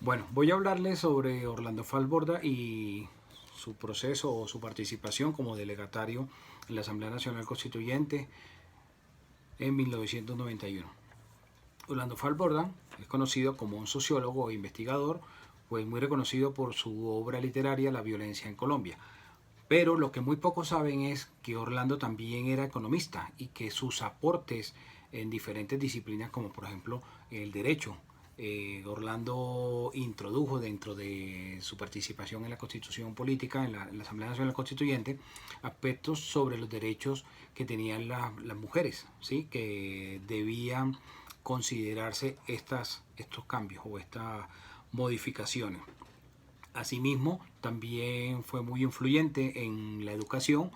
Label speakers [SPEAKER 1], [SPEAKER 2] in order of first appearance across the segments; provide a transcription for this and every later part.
[SPEAKER 1] Bueno, voy a hablarles sobre Orlando Falborda y su proceso o su participación como delegatario en la Asamblea Nacional Constituyente en 1991. Orlando Falborda es conocido como un sociólogo e investigador, pues muy reconocido por su obra literaria La violencia en Colombia. Pero lo que muy pocos saben es que Orlando también era economista y que sus aportes en diferentes disciplinas, como por ejemplo el derecho, Orlando introdujo dentro de su participación en la constitución política, en la Asamblea Nacional Constituyente, aspectos sobre los derechos que tenían las mujeres, ¿sí? Que debían considerarse estos cambios o estas modificaciones. Asimismo, también fue muy influyente en la educación,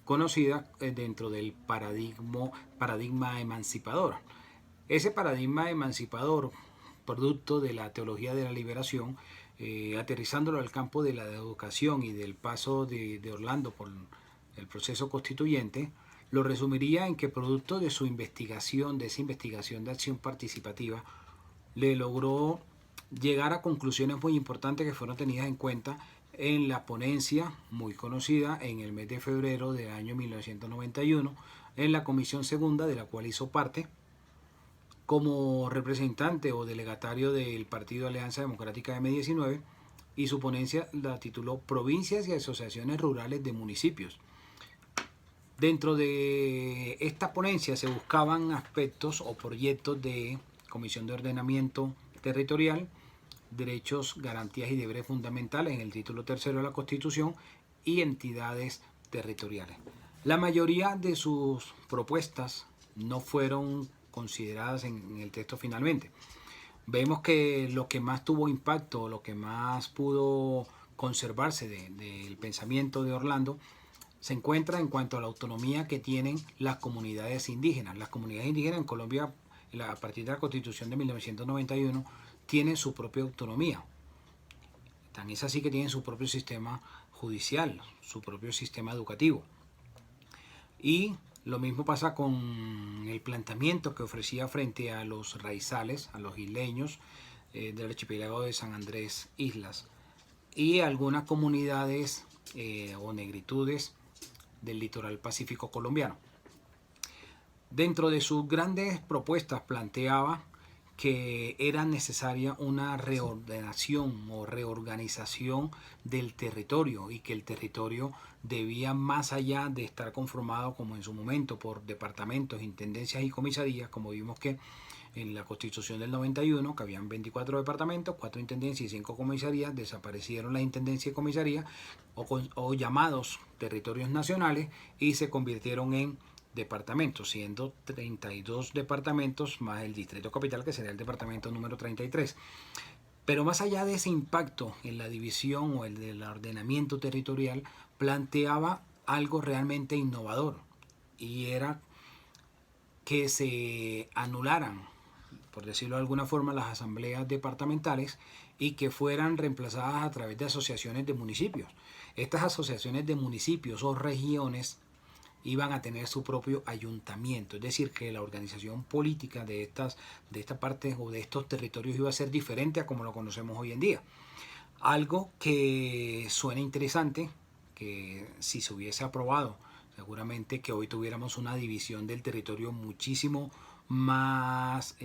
[SPEAKER 1] conocida dentro del paradigma emancipador. Ese paradigma emancipador, producto de la teología de la liberación, aterrizándolo al campo de la educación y del paso de Orlando por el proceso constituyente, lo resumiría en que producto de su investigación, de esa investigación de acción participativa, le logró llegar a conclusiones muy importantes que fueron tenidas en cuenta en la ponencia muy conocida en el mes de febrero del año 1991 en la Comisión Segunda, de la cual hizo parte como representante o delegatario del Partido Alianza Democrática M19, y su ponencia la tituló Provincias y Asociaciones Rurales de Municipios. Dentro de esta ponencia se buscaban aspectos o proyectos de Comisión de Ordenamiento Territorial, derechos, garantías y deberes fundamentales en el título tercero de la Constitución y entidades territoriales. La mayoría de sus propuestas no fueron consideradas en el texto finalmente. Vemos que lo que más tuvo impacto, lo que más pudo conservarse del pensamiento de Orlando, se encuentra en cuanto a la autonomía que tienen las comunidades indígenas. Las comunidades indígenas en Colombia, a partir de la Constitución de 1991, tienen su propia autonomía. Tan es así que tienen su propio sistema judicial, su propio sistema educativo. Y lo mismo pasa con el planteamiento que ofrecía frente a los raizales, a los isleños del archipiélago de San Andrés Islas y algunas comunidades o negritudes del litoral pacífico colombiano. Dentro de sus grandes propuestas planteaba que era necesaria una reordenación o reorganización del territorio y que el territorio debía, más allá de estar conformado como en su momento por departamentos, intendencias y comisarías, como vimos que en la Constitución del 91, que habían 24 departamentos, 4 intendencias y 5 comisarías, desaparecieron las intendencias y comisarías o llamados territorios nacionales y se convirtieron en departamentos, siendo 32 departamentos más el Distrito Capital, que sería el departamento número 33. Pero más allá de ese impacto en la división o el del ordenamiento territorial, planteaba algo realmente innovador, y era que se anularan, por decirlo de alguna forma, las asambleas departamentales y que fueran reemplazadas a través de asociaciones de municipios. Estas asociaciones de municipios o regiones iban a tener su propio ayuntamiento, es decir, que la organización política de esta parte o de estos territorios iba a ser diferente a como lo conocemos hoy en día. Algo que suena interesante, que si se hubiese aprobado, seguramente que hoy tuviéramos una división del territorio muchísimo más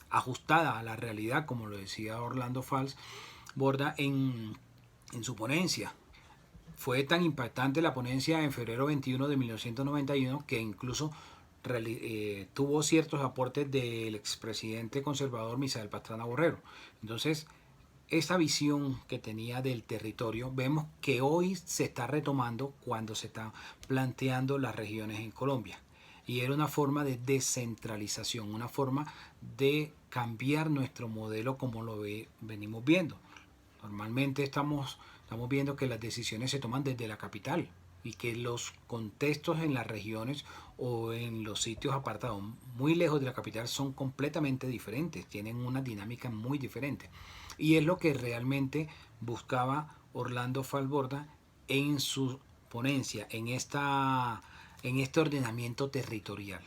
[SPEAKER 1] ajustada a la realidad, como lo decía Orlando Fals Borda en su ponencia. Fue tan impactante la ponencia en febrero 21 de 1991 que incluso tuvo ciertos aportes del expresidente conservador Misael Pastrana Borrero. Entonces, esa visión que tenía del territorio, vemos que hoy se está retomando cuando se están planteando las regiones en Colombia. Y era una forma de descentralización, una forma de cambiar nuestro modelo como lo venimos viendo. Normalmente estamos viendo que las decisiones se toman desde la capital y que los contextos en las regiones o en los sitios apartados muy lejos de la capital son completamente diferentes, tienen una dinámica muy diferente. Y es lo que realmente buscaba Orlando Falborda en su ponencia, en este ordenamiento territorial.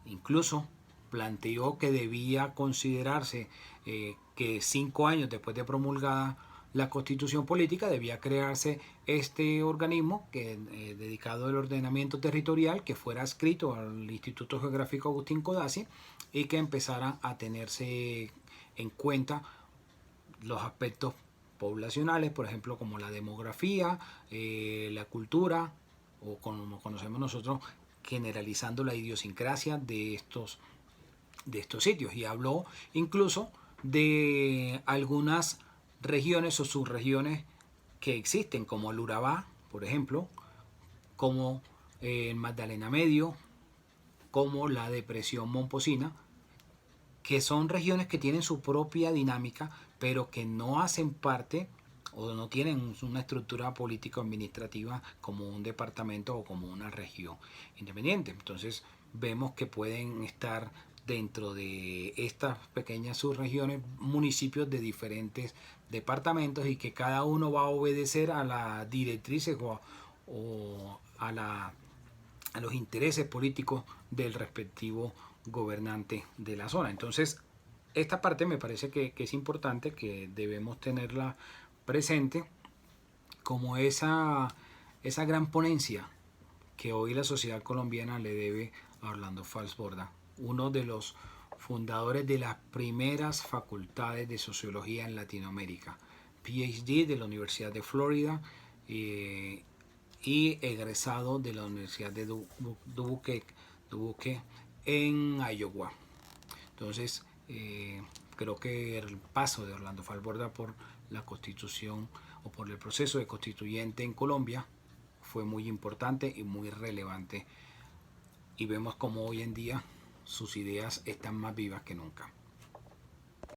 [SPEAKER 1] Incluso planteó que debía considerarse que 5 años después de promulgada la Constitución Política debía crearse este organismo dedicado al ordenamiento territorial, que fuera adscrito al Instituto Geográfico Agustín Codazzi y que empezara a tenerse en cuenta los aspectos poblacionales, por ejemplo, como la demografía, la cultura, o como conocemos nosotros, generalizando la idiosincrasia de estos sitios. Y habló incluso de algunas regiones o subregiones que existen, como el Urabá, por ejemplo, como el Magdalena Medio, como la depresión Momposina, que son regiones que tienen su propia dinámica, pero que no hacen parte o no tienen una estructura político-administrativa como un departamento o como una región independiente. Entonces vemos que pueden estar dentro de estas pequeñas subregiones municipios de diferentes departamentos y que cada uno va a obedecer a las directrices o a los intereses políticos del respectivo gobernante de la zona. Entonces, esta parte me parece que es importante, que debemos tenerla presente como esa gran ponencia que hoy la sociedad colombiana le debe a Orlando Falsborda, uno de los fundadores de las primeras facultades de sociología en Latinoamérica, PhD de la Universidad de Florida y egresado de la Universidad de Dubuque en Iowa. Entonces, creo que el paso de Orlando Falsborda por la constitución o por el proceso de constituyente en Colombia fue muy importante y muy relevante, y vemos como hoy en día sus ideas están más vivas que nunca.